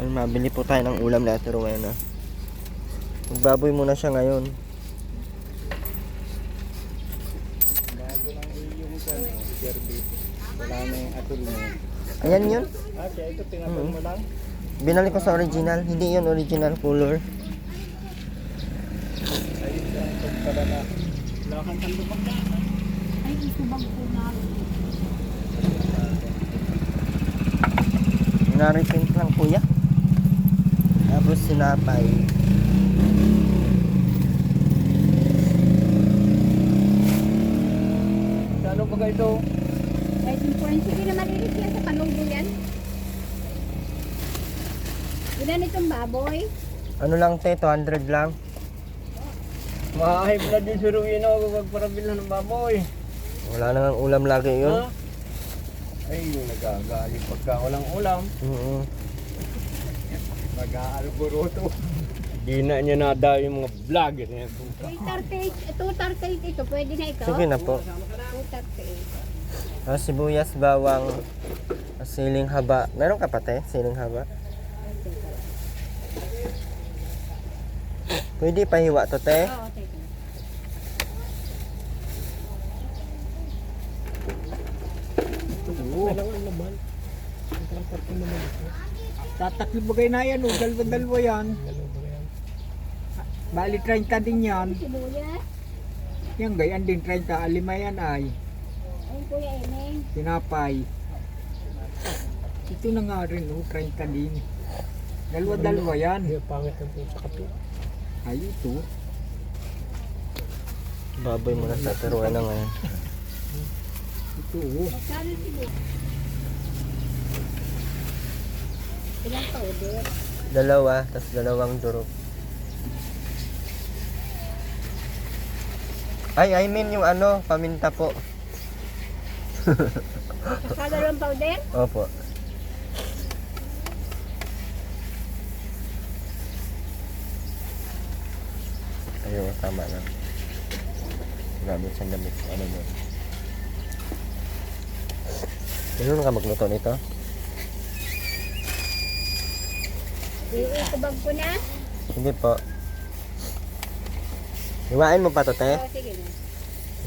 Ay, mabili po tayo ng ulam na Ate Rowena. Magbaboy muna siya ngayon. Bago lang yung Kirby. Wala na yung atol mo. Ayan yun. Okay, ito tinapon mo lang. Binalik ko sa original. Hindi yun original color. Ayun lang itong pala na. Lakan kang lumagdaan. Ay, itubag po namin. Naripaint lang kuya. Tapos sinapay. Ano ba kayo ito? Ay, sige na malinis yan sa panunggo yan. Ilan itong baboy? Ano lang te, 200 lang. Mahahip na din si Ruino ako magparabilan ng baboy. Wala nang ulam lagi yun. Ha? Ay, yung nagagalit pagka walang ulam. Mag-aalboroto. Di na niya nada yung mga vlogger niya. 238 ito, pwede na ito? Sige na po. 238. Sibuyas, bawang, siling haba. Meron ka pa te? Siling haba? Pwede pahiwa to te? Oo, sige. Oo. Walang laman. Tatakli bagay na yan, dalawa yan. Bali 30 din yan. Sibuyas. Yan gayan din 30, alima yan ay. Ayun Kuya Emeng. Tinapay. Ito na nga rin, 30 din. Dalawa yan. Pangit ang sa kape. Ay, ito. Baboy muna sa Ate Rowena ngayon. Ito. Magkano sibuyas? Ilang powder? Dalawa, tas dalawang durog. Ay, I mean yung ano, paminta po. Saka dalawang powder? Opo. Ayun, tama lang. Gamit siyang damit. Ano mo? Ano ka magluto nito? Itubag ko na? Sige po. Iwain mo pa to, te? Oo, sige na.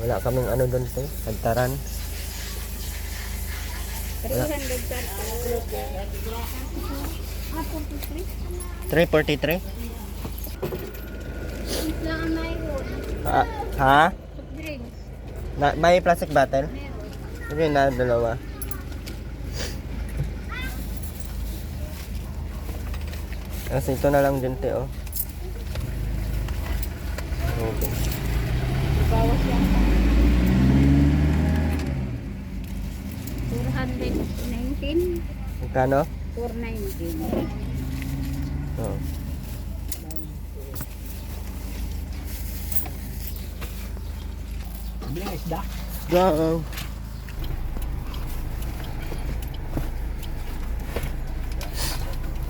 Wala kaming ano doon, te? Pagtaran. 300 per hour. 343? Drinks lang ang mayroon. Ha? Soft drinks. May plastic bottle? Meron. Sige na, dalawa. Kasi ito na lang din, te, oh. Okay. Bawas yan. 419. Magkano? 419. Oo. Bilang isda. Go!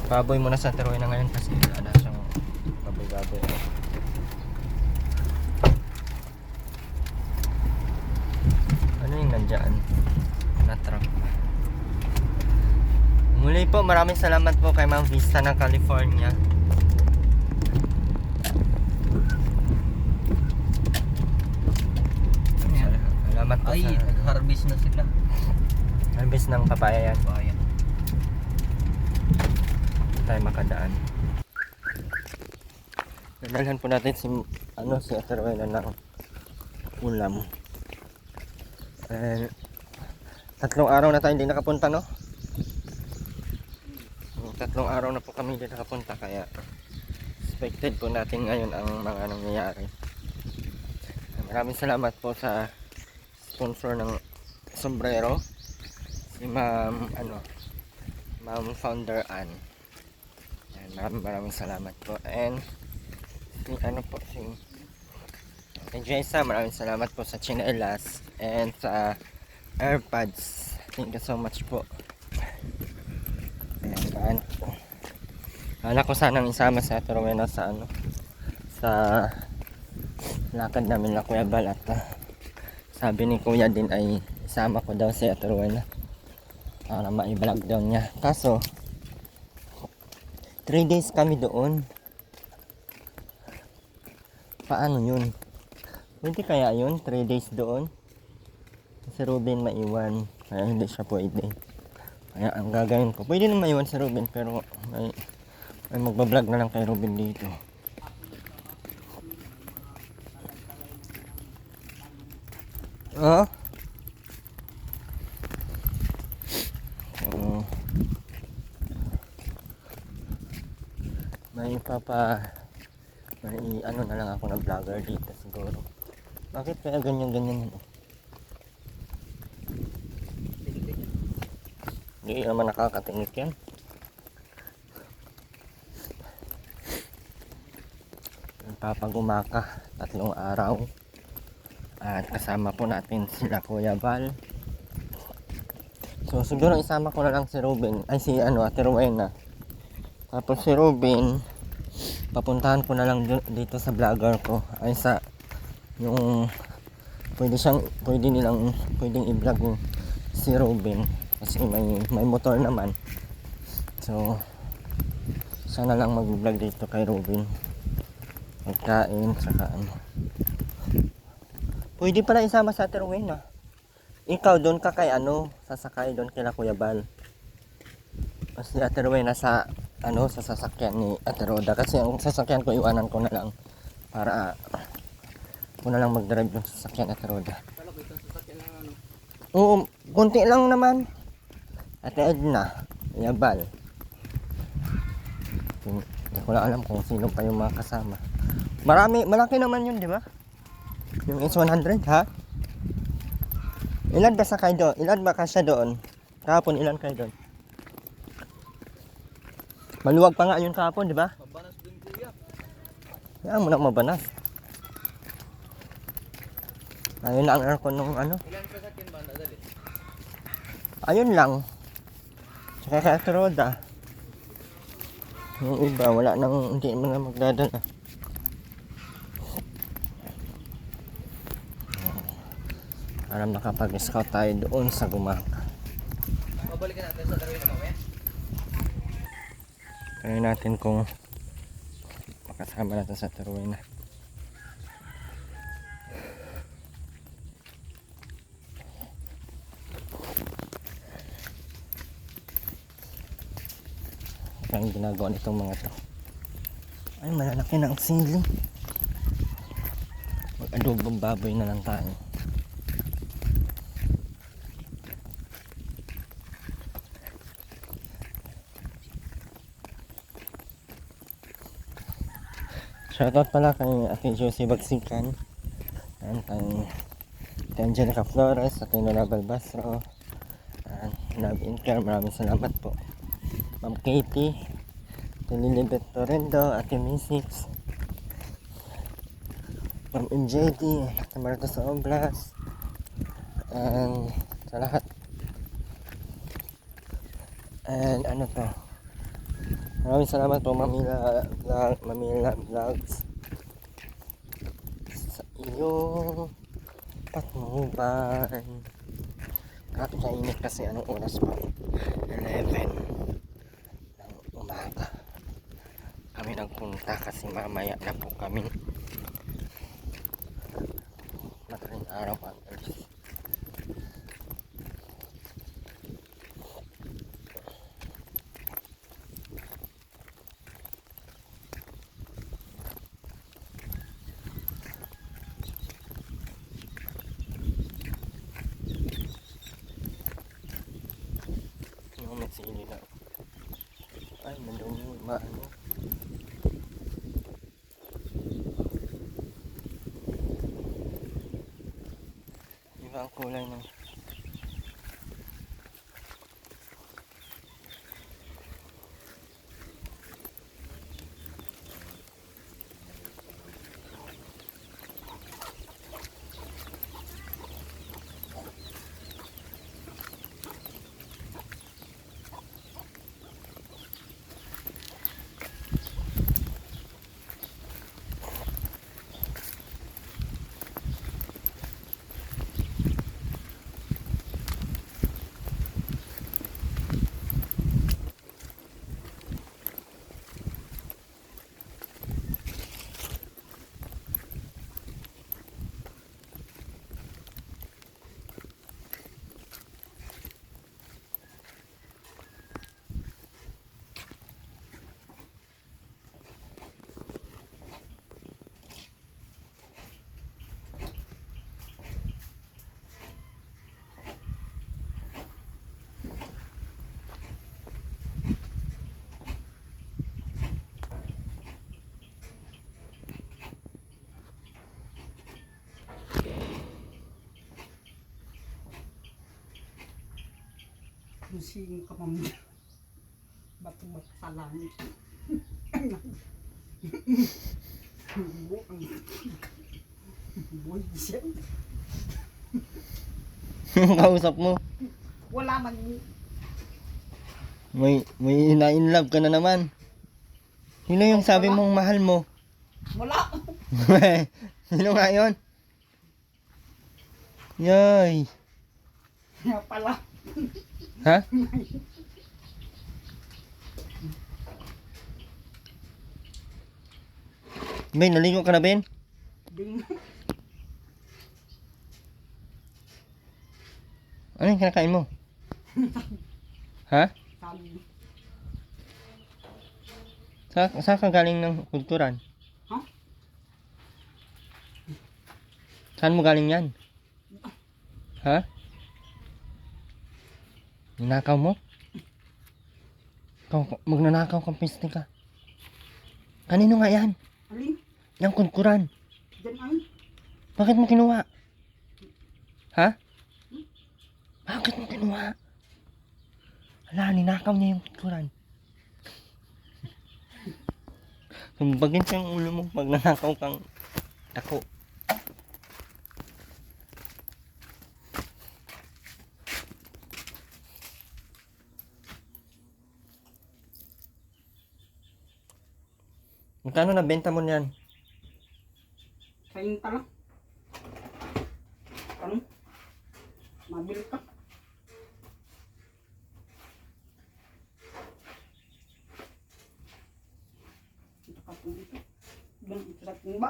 Baboy muna sa Ate Rowena ngayon kasi wala siyang baboy-baboy. Ano yung nandyan? Na-truck. Muli po, maraming salamat po kay Ma'am Vista ng California. Salamat po sa nag-harvest na sila. harvest ng papaya yan. Bayan. Tayo makadaan. Dadalhan po natin si Ate Rowena ng ulam. And 3 araw na tayo hindi nakapunta, no? 3 araw na po kami hindi nakapunta, kaya expected po natin ngayon ang mga nangyayari. Maraming salamat po sa sponsor ng sombrero, si Ma'am Founder Ann. Maraming salamat po. And si Jessa, maraming salamat po sa chinelas and sa AirPods. Thank you so much po. And ko sanang isama sa Ate Rowena sa sa lakad namin na Kuya Bal, at sabi ni Kuya din ay isama ko daw si Ate Rowena para ma-vlog daw niya. Kaso 3 days kami doon. Paano yun? Pwede kaya yun? 3 days doon? Si Ruben maiwan. Kaya hindi siya pwede. Kaya ang gagawin ko, pwede na maiwan si Ruben, pero may magbablog na lang kay Ruben dito. Oh? So, may ano na lang ako na vlogger dito siguro. Bakit kaya ganyan? Hindi naman nakakatingit yan. Papagumaka 3 araw. At kasama po natin sila Kuya Val. So siguro isama ko na lang si Ruben. Ay si Ate Rowena. Tapos si Ruben, papuntahan ko na lang dito sa vlogger ko. Ay sa yung pwedeng i-vlog si Ruben. Kasi may motor naman. So sana lang mag-vlog dito kay Ruben. Magkain, saka ano. Pwede pala isama sa Ate Rowena. Ikaw doon ka kay sasakay doon kila Kuya Bal. Kasi Ate Rowena sa sasakyan ni Ate Roda. Kasi ang sasakyan ko iwanan ko na lang para ako na lang mag-drive yung sasakyan Ate Roda. Oo, konti lang naman. Ate Edna, Kuya Bal. Hindi ko lang alam kung sino pa yung mga kasama. Malaki naman yun, di ba? Yung S100, ha? Ilan ba sakay doon? Ilan ba kasya doon? Kahapon, ilan kayo doon? Maluwag pa nga yun kahapon, di ba? Mabanas din kuya. Kaya mo na mabanas. Ayun lang ang aircon nung Ilan sasakyan ba nadali? Ayun lang. Tsaka kay Ate Roda. Yung iba, hindi mo na magdadala. Para makapag-scout tayo doon sa Gumaka. Babalikan natin sa Darwin na mamaya. Try natin kung makasama natin sa Darwin na. Ang ginagawa nitong mga to. Ay, malalaki na ang sili. Mag-adobong baboy na lang tayo. Shoutout pala kay Ate Josie Bagsikan. And kay Angelica Flores, Ate Nola Balbastro, and Love and Care, maraming salamat po. Ma'am Katie, Ate Lilibet Torrendo, Ate Misix, Ma'am MJD, Ate Marta sa Oblas, and sa lahat. And ano to, maraming salamat po Mamila Vlogs sa iyong patnuban. Napakainit kasi anong oras pa? 11 ng umaga. Kami nagpunta kasi mamaya na po kami. Madaling araw ang alis. Sili na. Ay, madumi, maano. Iba ang kulay ng Pusing ka mami. Bato-bato sa langit. Boy, siya. Kausap mo. Wala man. May na-inlove ka na naman. Sino yung sabi mong mahal mo? Wala. Sino nga yun? Yay. Kaya pala. Ha? Ben, naligo ka na, Ben? Ding. Ano yung kinakain mo? Ha? Sabi. Saan ka galing ng kulturan? Ha? Saan mo galing yan? Ha? Ninakaw mo? Ikaw, magnanakaw kang piste ka. Kanino nga yan? Alin? Yung kulturan. Diyan ay. Bakit mo kinuha? Ha? Bakit mo kinuha? Hala, ninakaw niya yung kulturan. Sumbagin siyang ulo mo pag nanakaw kang ako. Magkano na benta mo niyan? Kain lang. Ano? Mabil ka. Ito ka po dito. Doon ito sa tumba.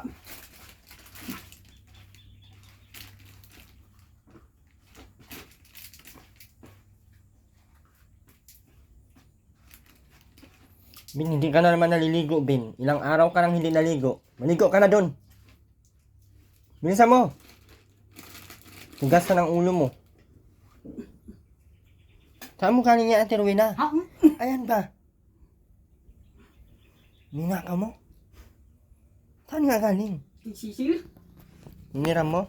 Bin, hindi ka na naman naliligo, Bin. Ilang araw ka nang hindi naligo. Maligo ka na dun. Bilisan mo. Tugas ka ng ulo mo. Saan mo kanin niya, Ate Rowena? Ha? Ayan ba? Ninaka mo? Saan nga galing? Sisil? Hiniram mo?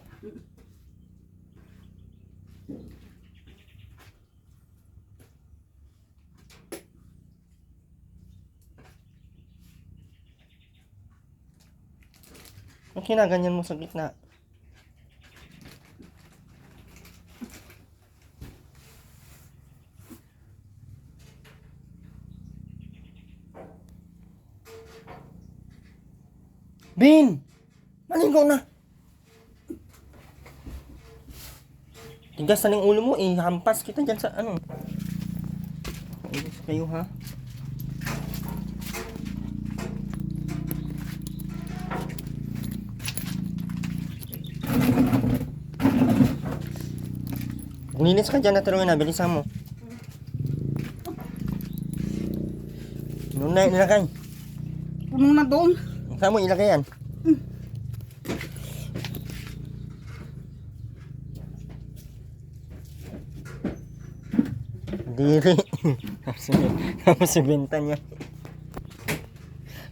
Ang kinaganyan mo sa gitna. Bin! Maligo na! Tigas na ng ulo mo eh. Hampas kita dyan sa ano. Ayos kayo ha. Linis ka dyan na tuloy na. Bilisan mo. Noon na ilagay. Puno na doon. Saan mo ilagay yan? Diri. Tapos ibenta niya.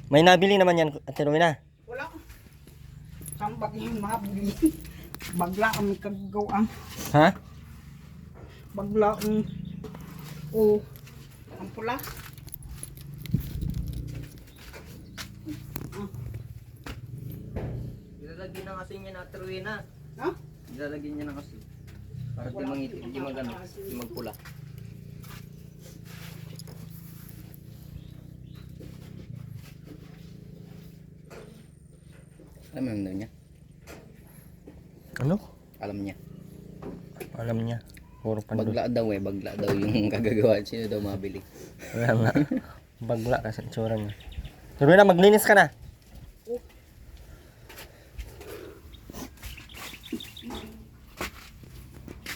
May nabili naman yan, Ate Rowena. Wala. Saan ba yung mabili? Bagla ang may kagawang. Ha? Bagla ang... O... Ang pula. Ilalagyan na kasi niya na Rowena. Ha? Ilalagyan niya na kasi. Para di mangiti, di magano, di magpula. Alam mo niya? Ano? Alam niya. Alam niya. Puro pandol. Bagla daw yung kagagawa. Sino daw mabili? Wala nga. Bagla kasi itsura niya. Ate Rowena, maglinis ka na.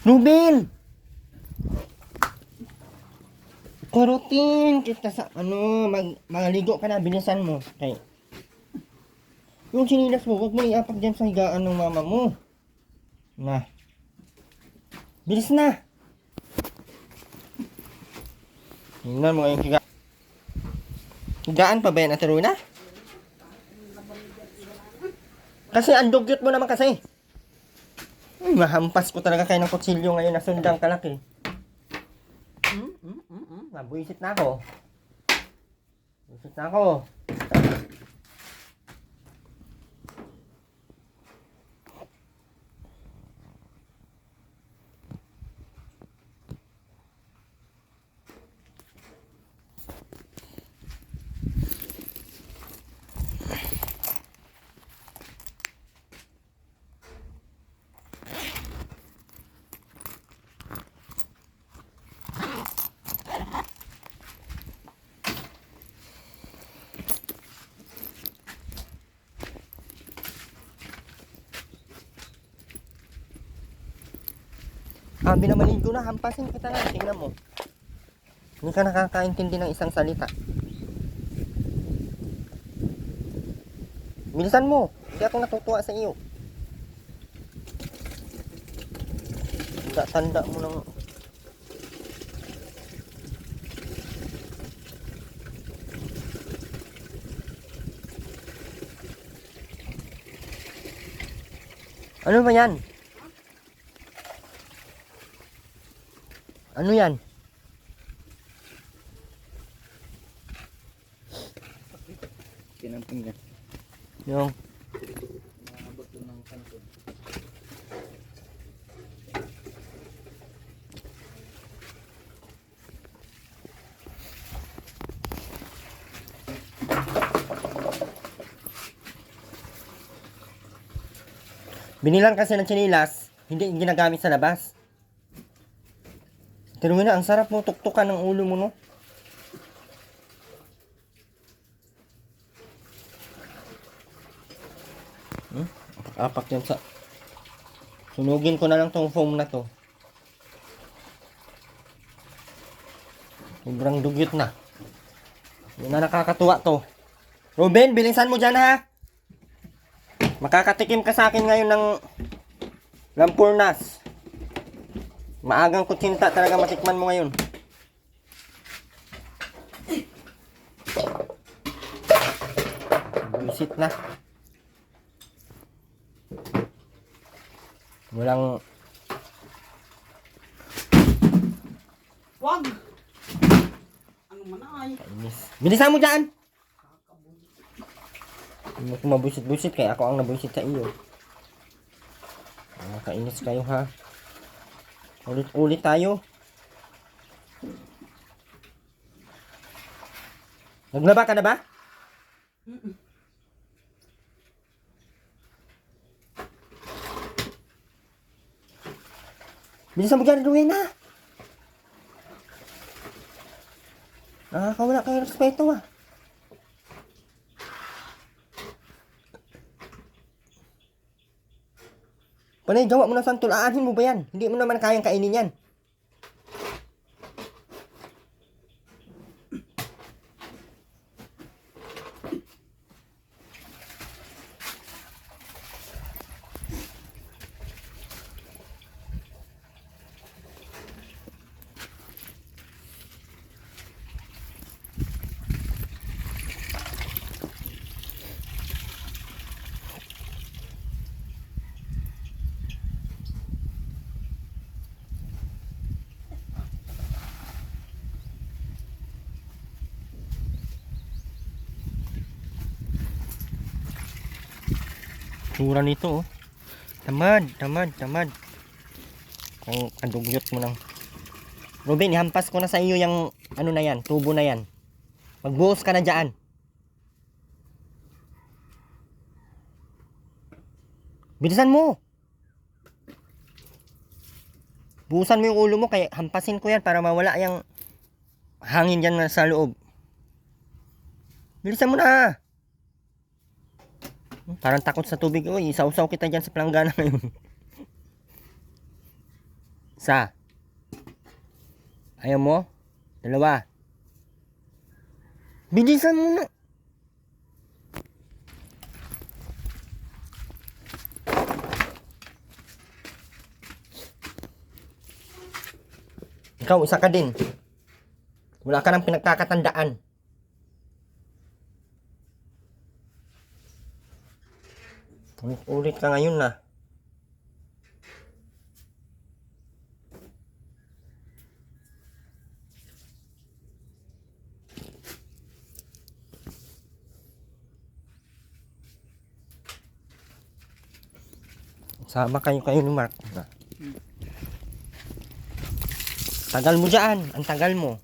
Rubin! Kurutin kita sa ano, maligo ka na, bilisan mo. Okay. Yung sinilas mo, huwag mo iapak dyan sa higaan ng mama mo. Na. Bilis na! Tingnan mo yung higaan pa ba yan, Ate Rowena? Kasi ang dugyot mo naman kasi. Mahampas ko talaga kayo ng kutsilyo ngayon na sundang kalaki. Buisit na ako. Buisit na ako. Binamaligo na, hampasin kita na, tingnan mo. Hindi ka nakakaintindi ng isang salita. Bilisan mo, hindi ako natutuwa sa iyo. Tanda mo ng... Ano ba yan? Ano yan? Pinamping yan. Yung Nakabot doon ng kanto. binilan kasi ng tsinilas, hindi ginagamit sa labas. Pero na, ang sarap mo tuktukan ng ulo mo, no? Apak yan sa... Sunugin ko na lang tong foam na to. Sobrang dugyot na. Hindi na nakakatuwa to. Ruben, bilisan mo dyan, ha? Makakatikim ka sa akin ngayon ng Lampurnas. Maagang kutsinta talaga matikman mo ngayon. Buisit na. Walang... Wag! Ano man ay? Kainis. Bilisan mo dyan! Hindi ko mabusit-busit kaya ako ang nabusit sa iyo. Kainis kayo, ha? Ulit-ulit tayo. Naglaba ka na ba? Bilisan mo dyan, Rowena. Nakakawala kayo ng respeto, ah. Panay, gawa mo na santol. Aanhin mo ba yan? Hindi mo naman kayang kainin yan. Tsura nito, oh. Tamad. Kung kadugyot mo lang. Ruben, ihampas ko na sa iyo yung ano na yan, tubo na yan. Magbuhos ka na dyan. Bilisan mo. Buhusan mo yung ulo mo, kaya hampasin ko yan para mawala yung hangin dyan sa loob. Bilisan mo na. Parang takot sa tubig. Uy, isaw-saw kita dyan sa planggana ngayon. Isa. Ayaw mo? Dalawa. Bilisan mo na. Ikaw, isa ka din. Wala ka nang pinagkakatandaan. Ulit ka ngayon na. Sama kayo ni Mark. Tagal mo dyan. Ang tagal mo.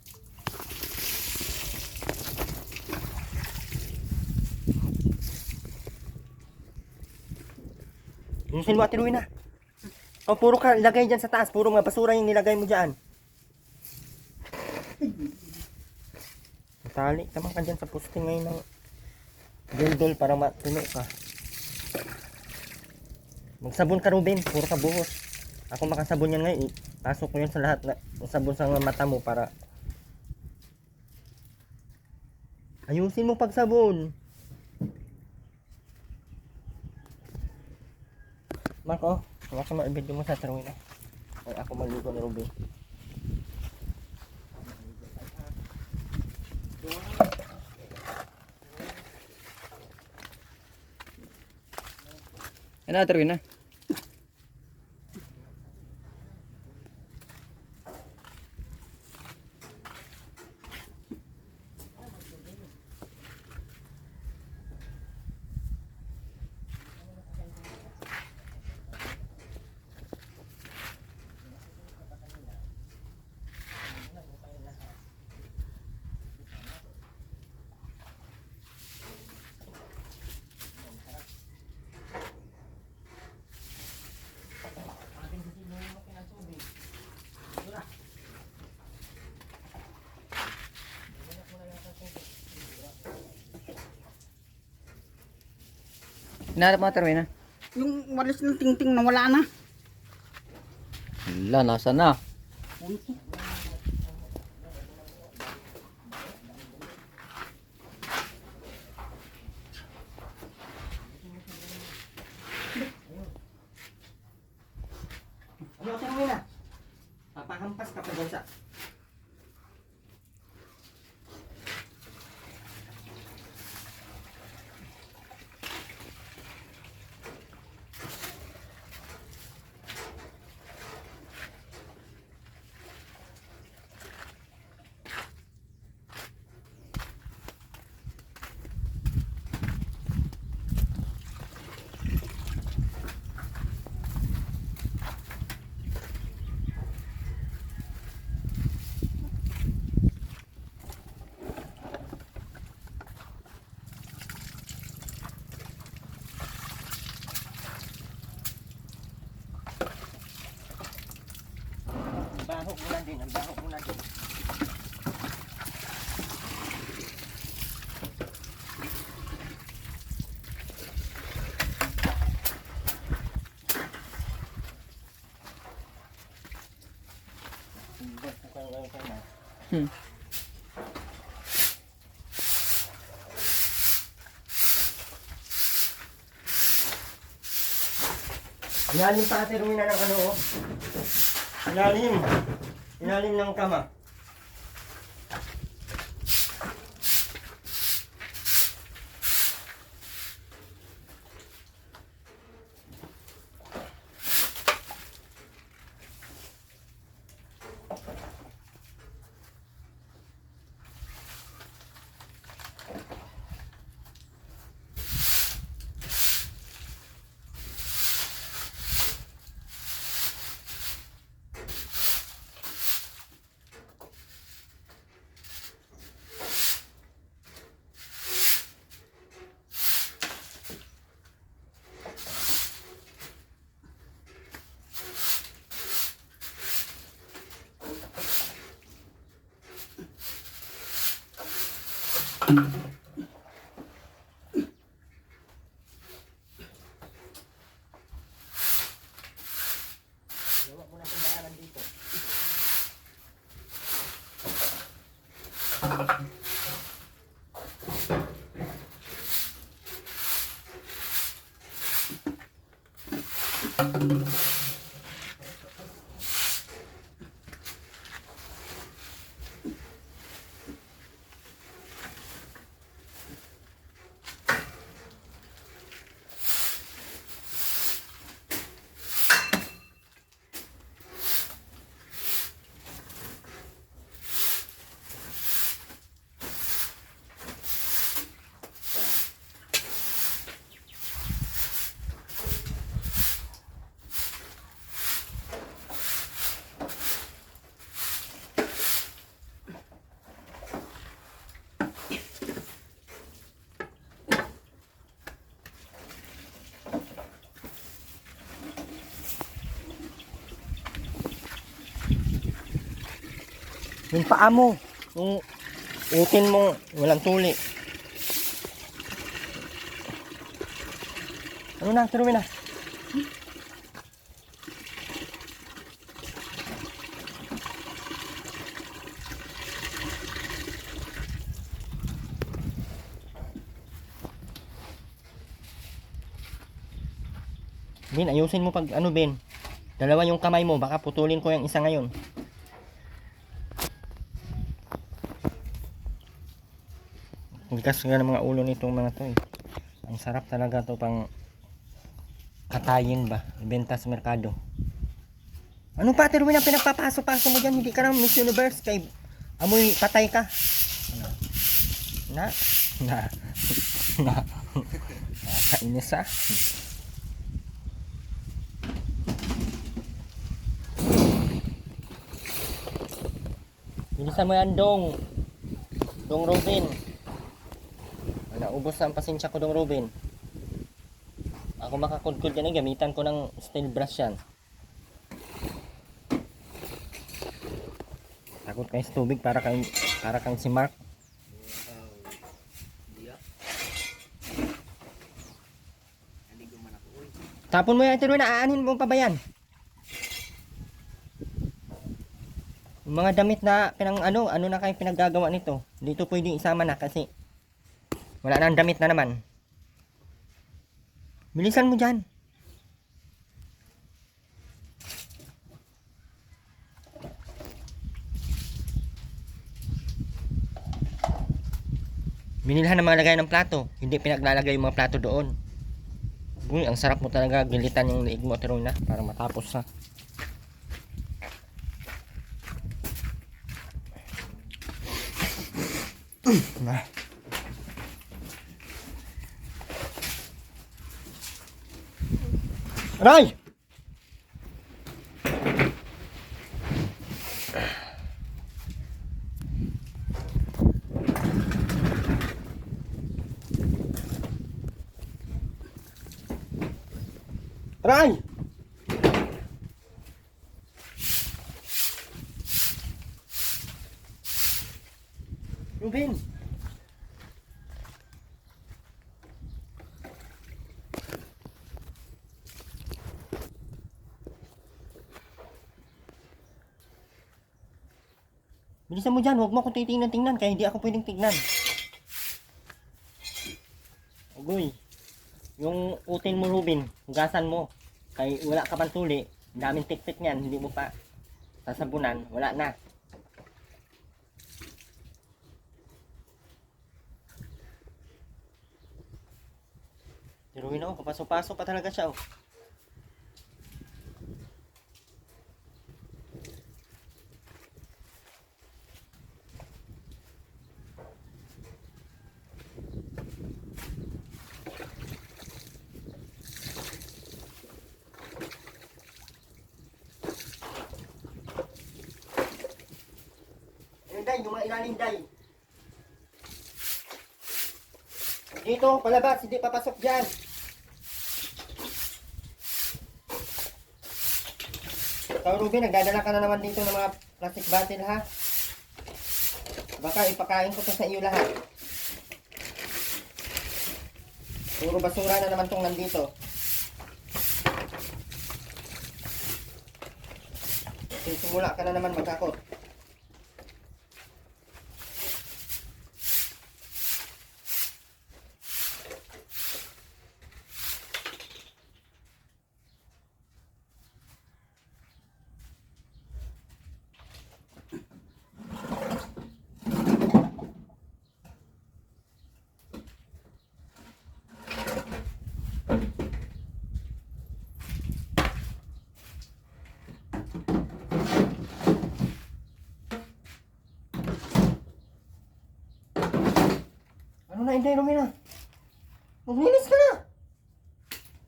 Yusin mo, Ate Rowena. O, puro ka ilagay dyan sa taas. Puro mga basura yung nilagay mo dyan. Tali naman ka dyan sa posting ngayon ng dildol para matuno ka. Magsabon ka, Ruben. Puro ka buhos. Ako makasabon yan ngayon. Pasok ko yan sa lahat na sabon sa mata mo para ayusin mo pagsabon. Marco, baka ma-video mo sa Rowena. Ay ako maligo ni Ruben. Ano, Rowena? Hinahanap mo, Rowena? Yung walis ng tingting na wala na. Wala, nasa na? Ano, Ate Rowena? Papahampas ka pa dyan sa... Ang baho muna din. Ilalim pa, Ate Rowena, ng ano, oh. Ilalim ng kama. Gawa mo na kung daanan dito. Yung paa mo. Yung utin mo. Walang tuli. Ano na? Turuin na. Ben, ayusin mo pag ano, Ben. Dalawa yung kamay mo, baka putulin ko yung isa ngayon. Tigas nga ng mga ulo nitong mga to eh. Ang sarap talaga to pang katayin ba, ibenta sa merkado. Ano pa, Terwin, ang pinagpapaso-paso mo dyan? Hindi ka ng Miss Universe, kay amoy patay ka. Na nakainis ah. Bilisan mo yan, Dong Robin. Naubos na ang pasensya ko, Dong Robin. Ako makakudkod yan, gamitan ko ng steel brush yan. Takot kayo sa tubig para kang si Mark. Tapon mo yan, Terwin, aanin mo pa ba yan? Yung mga damit na ano na kayo pinaggagawa nito. Dito pwedeng isama na kasi wala na ang damit na naman. Bilisan mo dyan. Binilhan ng mga lagay ng plato. Hindi pinaglalagay yung mga plato doon. Uy, ang sarap mo talaga. Gilitan yung liig mo, Terwin, na para matapos na. Nah. Aray! Aray! Rubin! Bilisan mo dyan, huwag mo akong titingnan-tingnan kaya hindi ako pwedeng tignan. Agoy, yung utin mo, Rubin, hugasan mo. Kaya wala ka pang tuli, daming tik-tik niyan, hindi mo pa sasabunan, wala na. Tiruin ako, papaso-paso pa talaga siya, oh. Day, yung mga ilalim, Day. Dito, palabas, hindi papasok dyan. Ikaw, Ruby, nagdadala ka na naman dito ng mga plastic bottle, ha? Baka ipakain ko to sa iyo lahat. Puro basura na naman tong nandito. Simula ka na naman magkakot. Ano na, Inday, Romina? Maglinis ka na!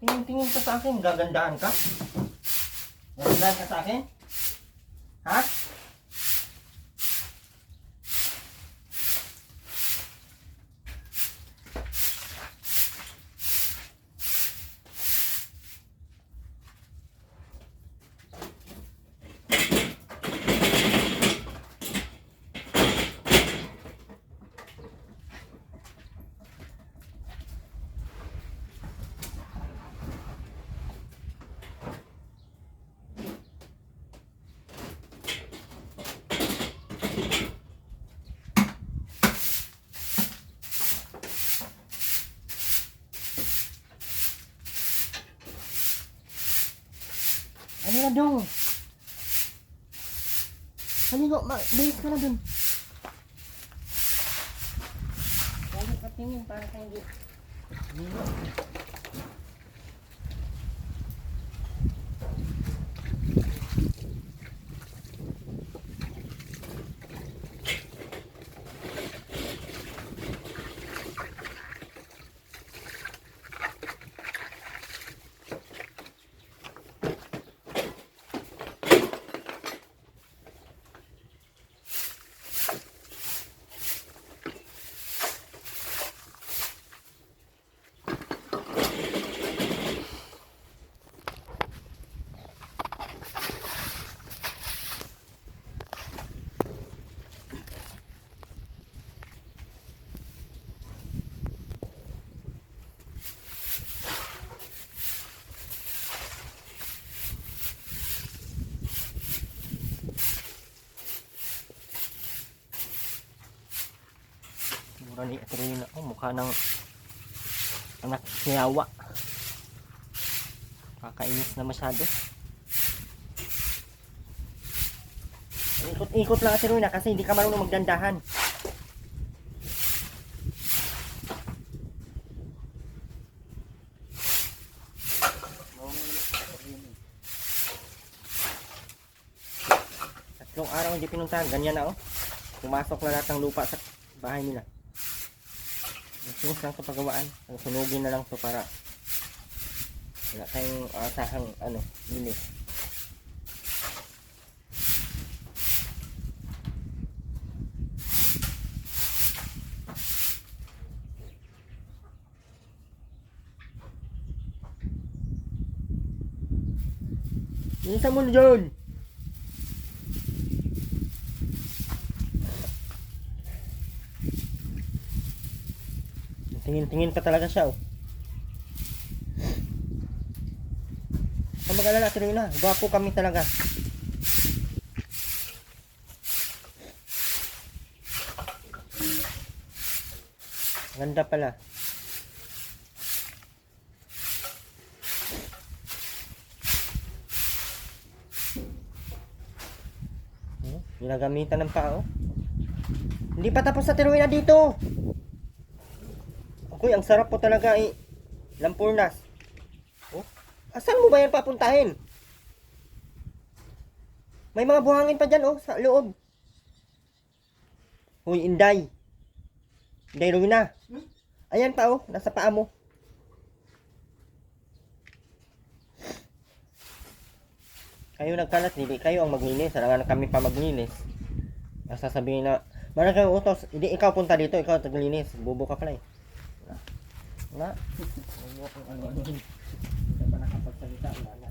Tingin-tingin ka sa akin, gagandaan ka? Gagandaan ka sa akin? Ha? Ano na dong? Halino, bihis ka na dun. Huwag ka tingin para kayo di. Halino. Mura ni Atrina. Oh, mukha ng anak ni Yawa. Kakainis na masyado. Ikot-ikot lang Atrina kasi hindi ka marunong magdandahan. Tatlong araw hindi pinuntahan. Ganyan na oh. Pumasok na lahat ng lupa sa bahay nila. Masinis lang ito pagawaan. Sunugin na lang ito para wala tayong asahang linis. Linisan mo na dyan! Tingin-tingin pa talaga siya oh. Ang mag-alala Atrina, gwapo kami talaga. Ganda pala. Ginagamitan ng pao. Hindi pa tapos sa Atrina dito. Uy, ang sarap po talaga eh. Lampurnas. Oh, asan mo ba yan papuntahin? May mga buhangin pa dyan oh, sa loob. Uy, Inday. Inday Rowena. Ayan pa oh, nasa paa mo. Kayo nagkalat, hindi kayo ang maglinis. Alangan kami pa maglinis. Sasabihin na, marang kayong utos, hindi ikaw punta dito, ikaw taglinis. Bubo ka pala eh. Wala. Bubo kang hindi pa nakapagsalita. Wala.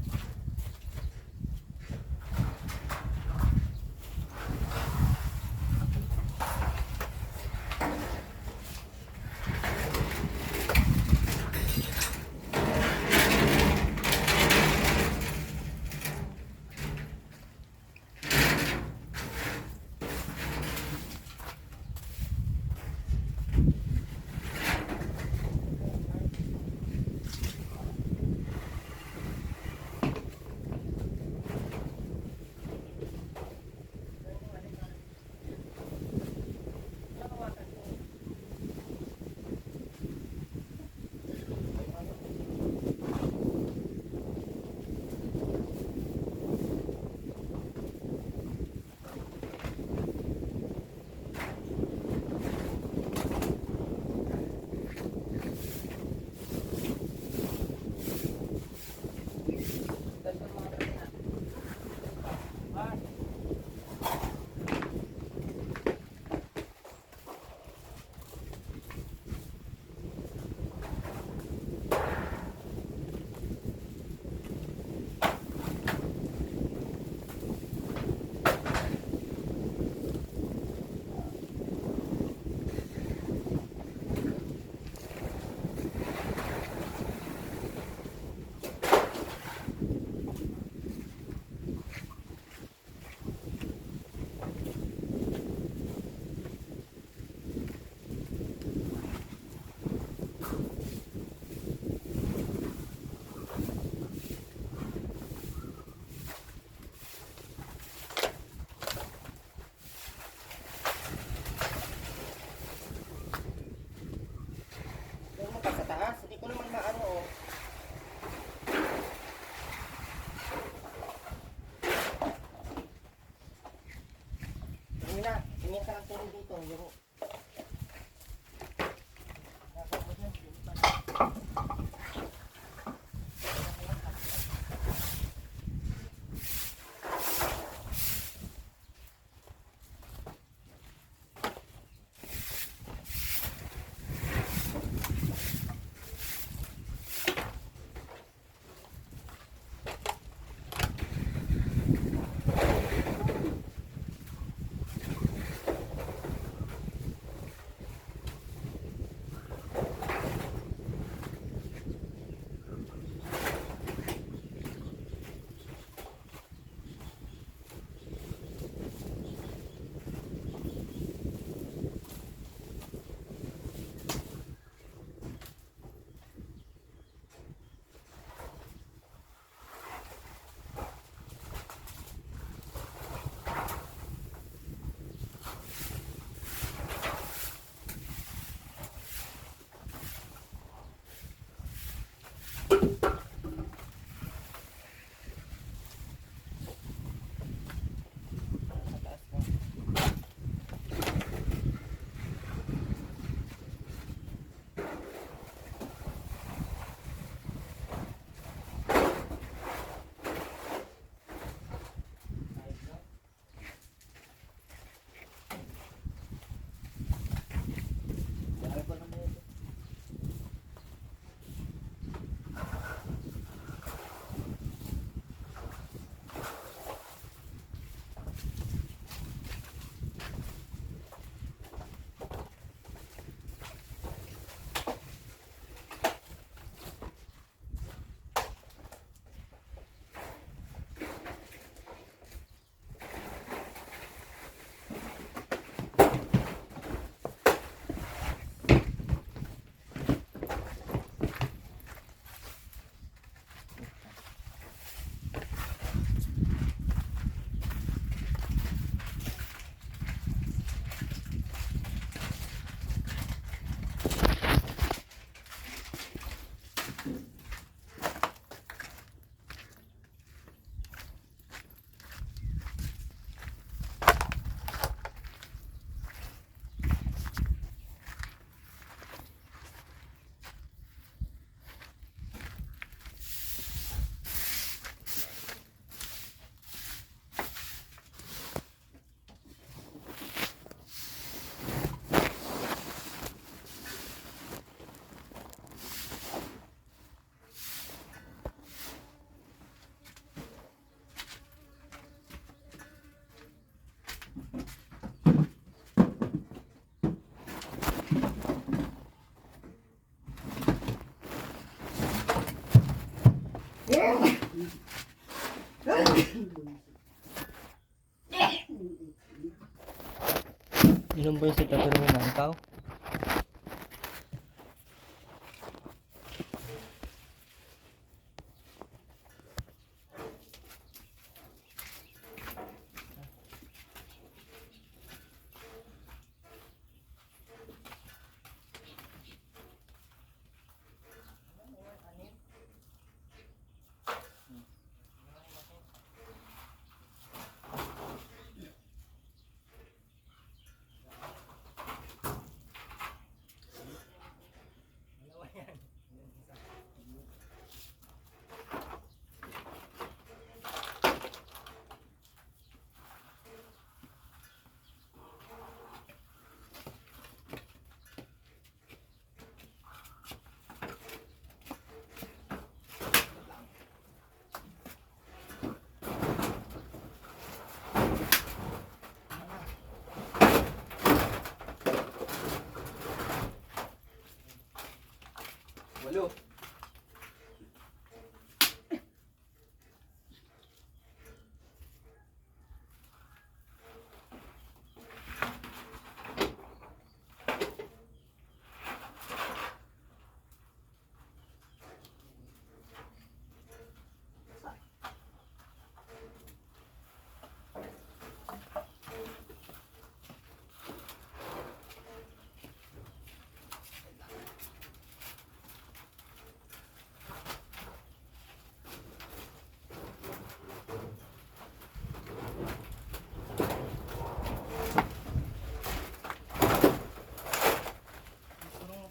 Walo.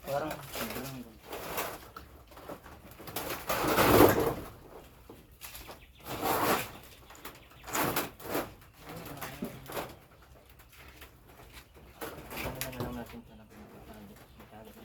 Parang lang natin ito ng metalik.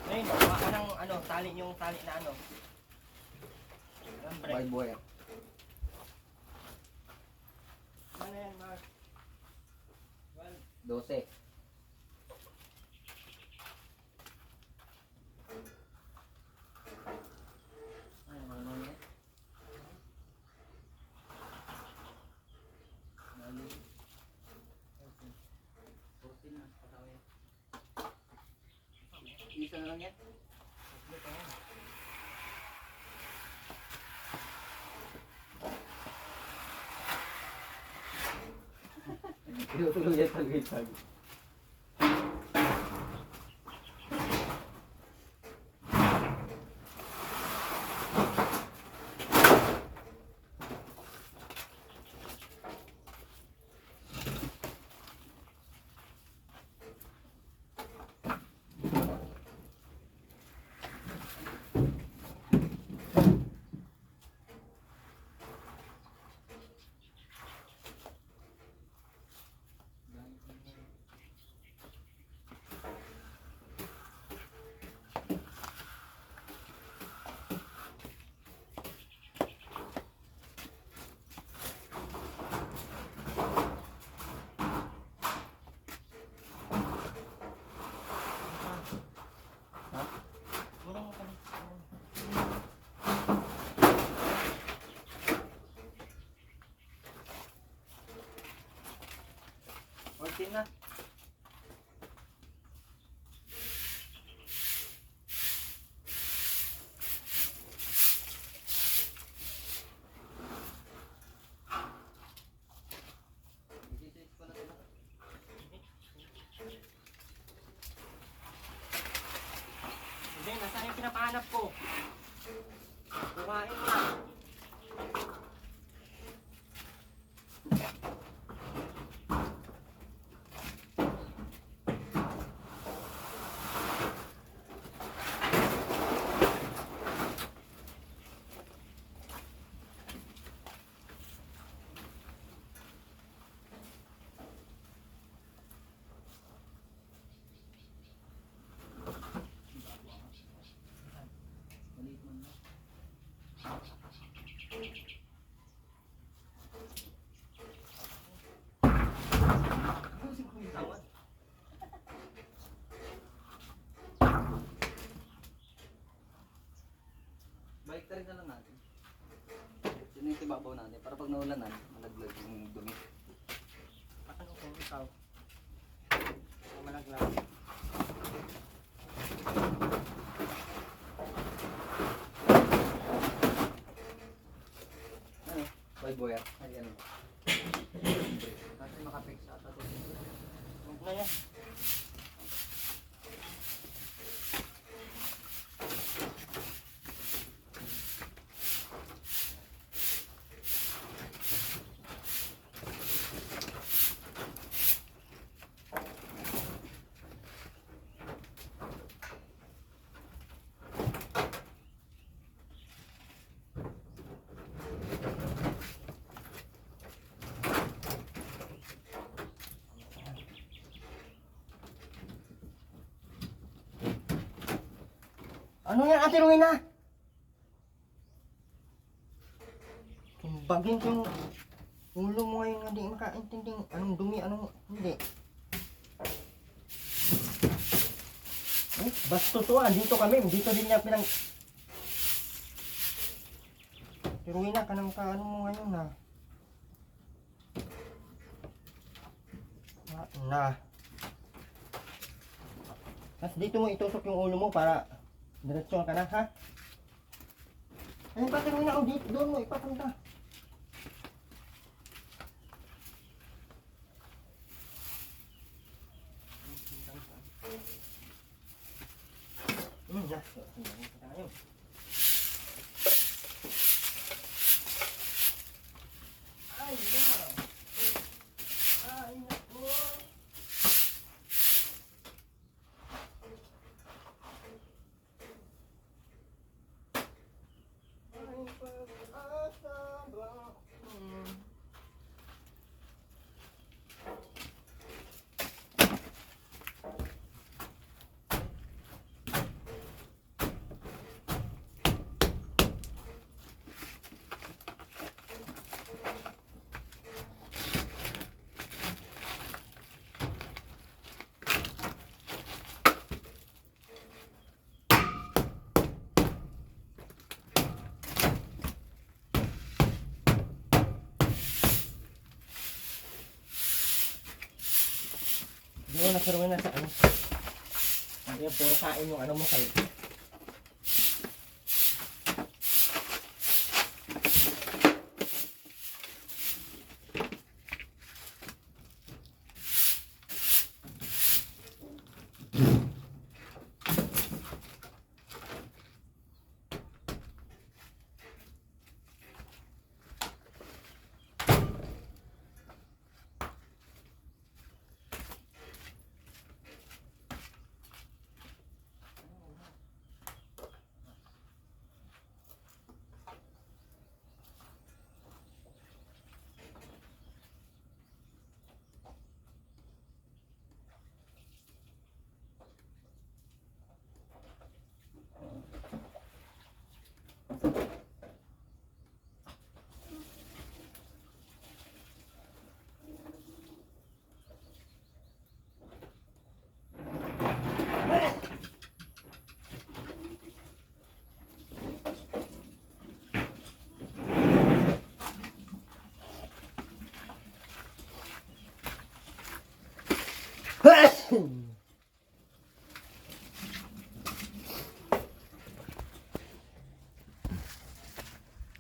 Ayun, baka ng ano, tali yung tali na ano. Bye boy. Ano yan, Mark? 12. Ano yan? Isa na lang yan. Tinutuloy yan tagay-tag. Okay na. Hindi, nasaan yung pinapahanap ko? Kumain na. Balik na rin na lang natin. Yun yung tibabaw natin. Para pag naulan na, malaglag yung dumi. Ano ko? Ikaw. Malaglag. Ano? Boy boy ah. Ayan. Kasi makapik sa ato. Huwag na yan. Ano yan, Ate Rowena? Tumbagin ko yung ulo mo ngayon nga di makaintindi. Anong dumi, anong hindi. Basto to ah, dito kami, dito din niya pinang... Ate Rowena, kanang ka ano mo ngayon na. Na. Tapos dito mo itusok yung ulo mo para... Diretso ka na, ha? Ay, Ate Rowena, o dito, doon mo, ipapunta. Ay, na. Ay, naku. Hindi mo nasuruin na sa ano. Hindi yan, puro kain yung ano mo kayo.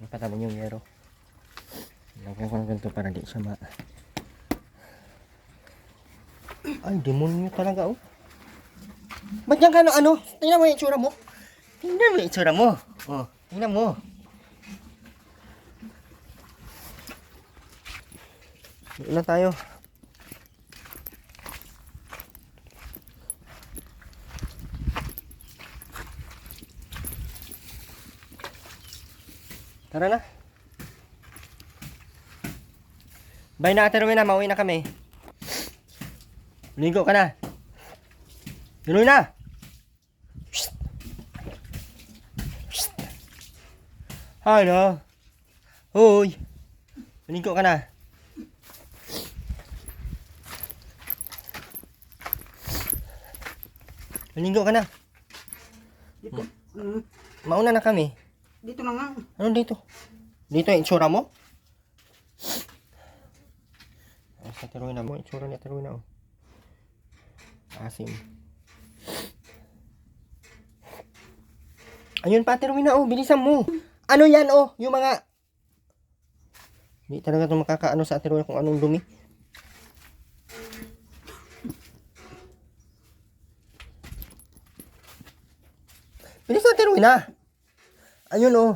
Ipataman yung yero. Lagyan ko ng ganito para di siya ma... Ay, demonyo talaga oh. Ba't yan ka ano? Tingnan mo yung itsura mo. Tingnan mo yung itsura mo. Oh, tingnan mo. Ilan tayo? Tara na. Bye na, Ate Rowena, mauwi na kami. Ligo ka na. Tuloy na. Psst. Psst. Hello. Hoy. Ligo ka na. Ligo ka na. Dito. Mauna na kami. Dito na nga. Ano dito? Dito yung itsura mo? Sa Terwina mo, itsura ni Terwina oh. Asim. Ayun pa Terwina oh, bilisan mo. Ano yan oh, yung mga hindi talaga ito makakaano sa Terwina kung anong dumi. Bilisan Terwina. Ayun oh.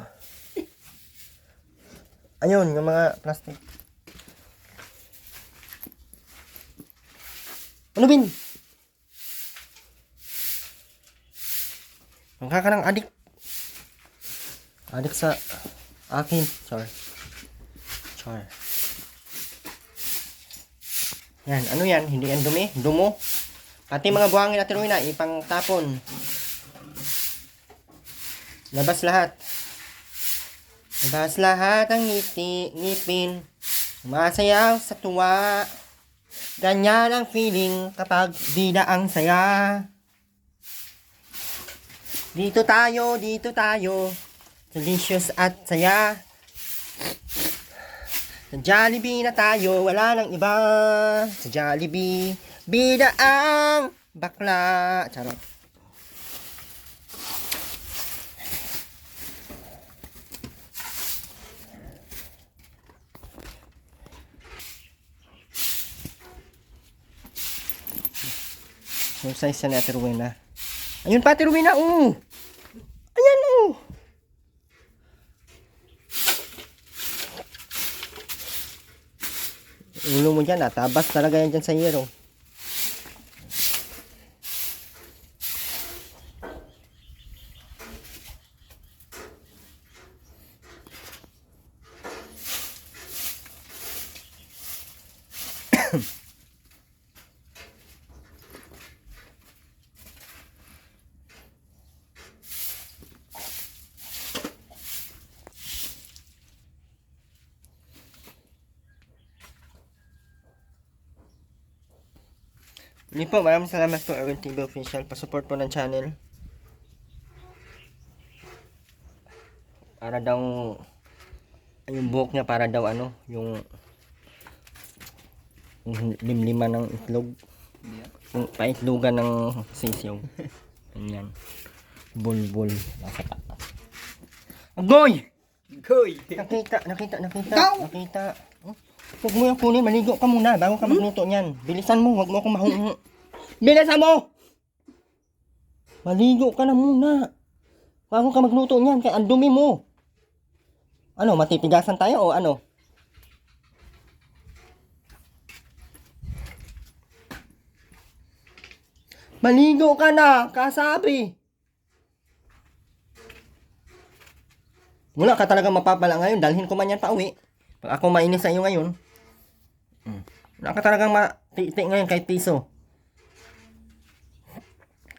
Ayun, yung mga plastic. Ano bin? Mangka ka ng adik. Adik sa akin. Char. Yan, ano yan? Hindi yan dumi? Dumo? Pati mga buhangin na Terwina, ipang tapon. Labas lahat. Labas lahat ang ngipin. Masayaw sa tuwa. Ganyan ang feeling kapag di na ang saya. Dito tayo. Delicious at saya. Sa Jollibee na tayo, wala nang iba. Sa Jollibee, bida ang bakla. Charot. Yung size na Terwina. Ayun pa Terwina, oh. Ayan, oh. Ulo mo dyan, tabas talaga yan dyan sa yero. Hindi po, maraming salamat po Erwin TV Official. Pasupport po ng channel. Para daw yung buhok niya para daw ano, yung limlima ng itlog. Yung paitlogan ng sisiyaw. Ganyan. Bulbul. Nasa taas. Agoy! Goy! Nakita. Oh, huwag mo yung kunin, maligo ka muna bago ka magluto niyan. Bilisan mo, huwag mo akong mahungo. Bilisan mo! Maligo ka na muna. Bago ka magluto niyan, kaya ang dumi mo. Ano, matitigasan tayo o ano? Maligo ka na, kasabi. Wala ka talaga mapapala ngayon, dalhin ko man yan pa uwi. Pag ako mainis sa iyo ngayon, wala ka talagang matiti ngayon kahit piso.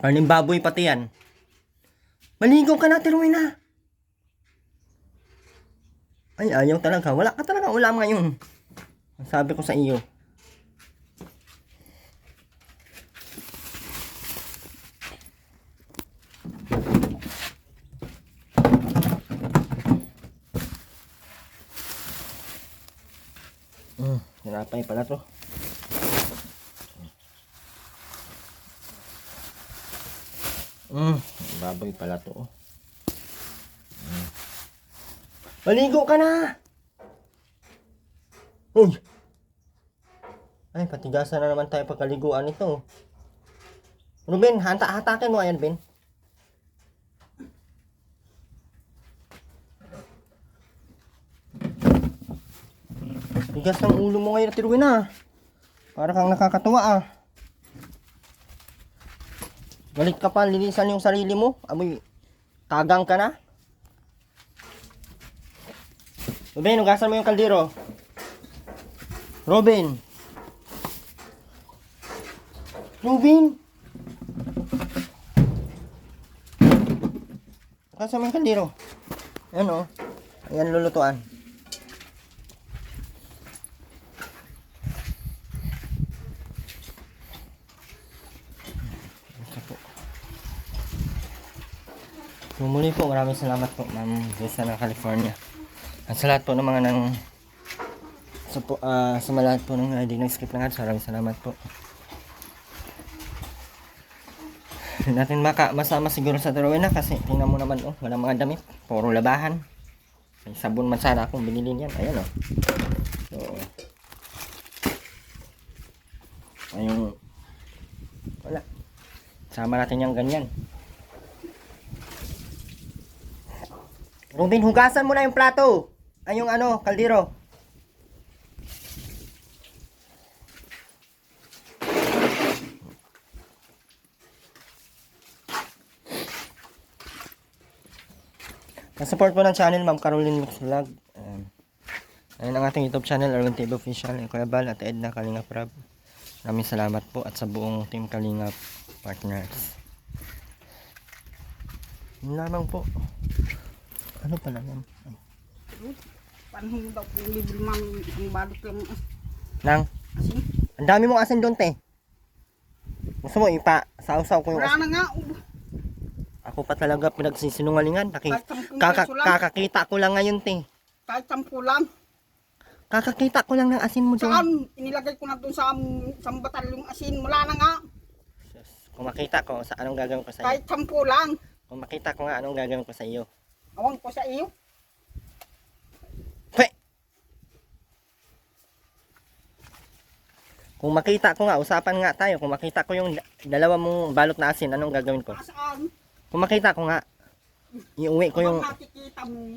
Karning baboy pati yan. Maligo ka na, Terwina. Ay, ayaw talaga. Wala ka talaga ulam ngayon. Ang sabi ko sa iyo. Tinapay pala to. Baboy pala to. Maligo ka na! Uy! Ay, patigasan na naman tayo pagkaliguan ito. Ruben, hatakin mo ayan, Ben. Tigas ng ulo mo ngayon, Terwina. Para kang nakakatuwa ah. Balik ka pa, linisan yung sarili mo. Amoy, kagang ka na. Ruben, hugasan mo yung kaldero. Ruben. Hugasan mo yung kaldero. Ayan o. Ayan lulutuan. So, muli po, maraming salamat po, Ma'am Jessa ng California. At sa lahat po ng mga nang So po, sa mga lahat po ng hindi nag-skip ng ads, maraming salamat po. Hindi natin masama siguro sa Rowena kasi tingnan mo naman, oh, walang mga damit. Puro labahan. May sabon man sana akong binili niyan. Ayan, oh. So, ayun. Wala. Sama natin yung ganyan. Robin, hugasan mo na yung plato. Ay, yung ano, kaldero. Support po ng channel, Ma'am Caroline Mix Vlog. Ayun ang ating YouTube channel, Arwin TV Official, Kuya Bal at Edna Kalingap Rab. Maraming salamat po at sa buong team Kalingap Partners. Yun lamang po. Ano pala yan? Panahon daw kung libre man ang balot lang Nang, asin. ang dami mong asin doon, te. Gusto mo sausaw ko yung Wala asin? na nga. Ako pa talaga pinagsisinungalingan. Kahit 10 peso lang. Kakakita ko lang ngayon, te. Kahit 10 lang. Kakakita ko lang ng asin mo doon. Saan? Inilagay ko na doon sa batalyong asin. Wala na nga. Kung makita ko, sa anong gagawin ko sa iyo? Kahit 10 lang. Kung makita ko nga, anong gagawin ko sa iyo? Awang ko sa iyo. Pwe! Kung makita ko nga, usapan nga tayo. Kung makita ko yung dalawa mong balot na asin, anong gagawin ko? Saan? Kung makita ko nga, iuwi ko yung... Awang nakikita mo.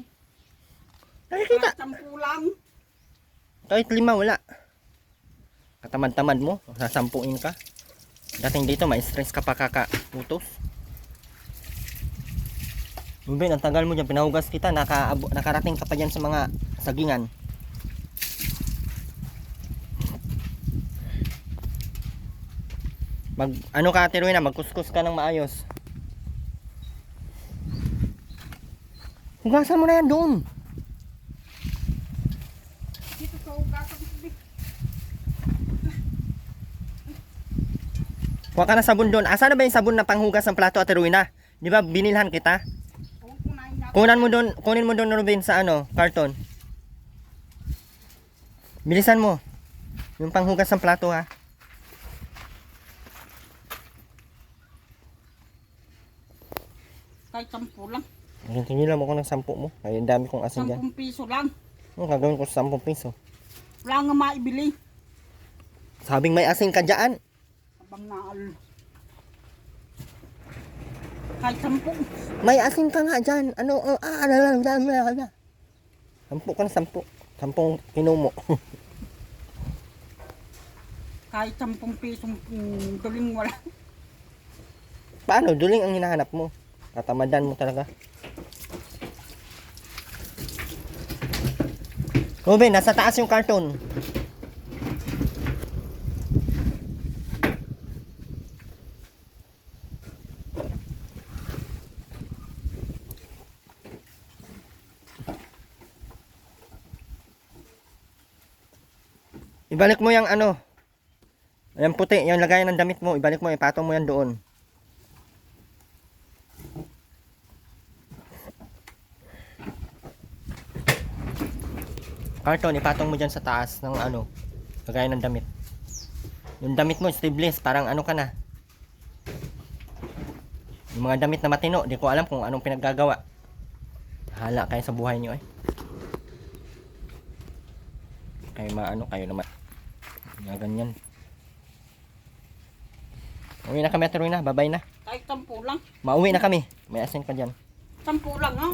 Nakikita! Kahit 10 lang. Kahit 5, wala. Katamad-tamad mo, sasampuin ka. Dating dito, ma-stress ka pa kakaputos. Ben, ang tagal mo dyan, pinahugas kita, nakarating ka pa dyan sa mga sagingan. Ano ka, Tiruina, magkuskus ka ng maayos. Hugasan mo na yan doon. Dito sa ugasan. Kuha ka na sabon doon. Asa na ba yung sabon na panghugas ng plato, Tiruina? Di ba binilhan kita? Kunin mo doon, Robin, sa ano, karton. Bilisan mo. Yung panghugas ng plato, ha. Kahit 10 lang. Tingilan mo ko ng 10 mo. Ay, ang dami kong asin dyan. 10 piso lang. Ano gagawin ko sa 10 piso? Wala nga maibili. Sabing may asin ka dyan. Abang naal. Kahit 10. May asin ka nga dyan. Ano, 10 ka na 10. 10 kinumo. Kahit 10 pisong duling wala. Paano? Duling ang hinahanap mo. Tatamadan mo talaga. Ruben, nasa taas yung karton. Ibalik mo yung ano. Yung puti, yung lagayan ng damit mo. Ibalik mo, ipatong mo yan doon. Karton, ipatong mo dyan sa taas ng ano, lagayan ng damit. Yung damit mo, sleeveless, parang ano ka na. Yung mga damit na matino, di ko alam kung anong pinaggagawa. Hala kayo sa buhay nyo eh. Kayo maano, kayo naman. Mga ganyan. Uwi na kami at na, babay na. Kahit 10 lang. Mauwi na kami. May asin ka dyan. 10 lang ha.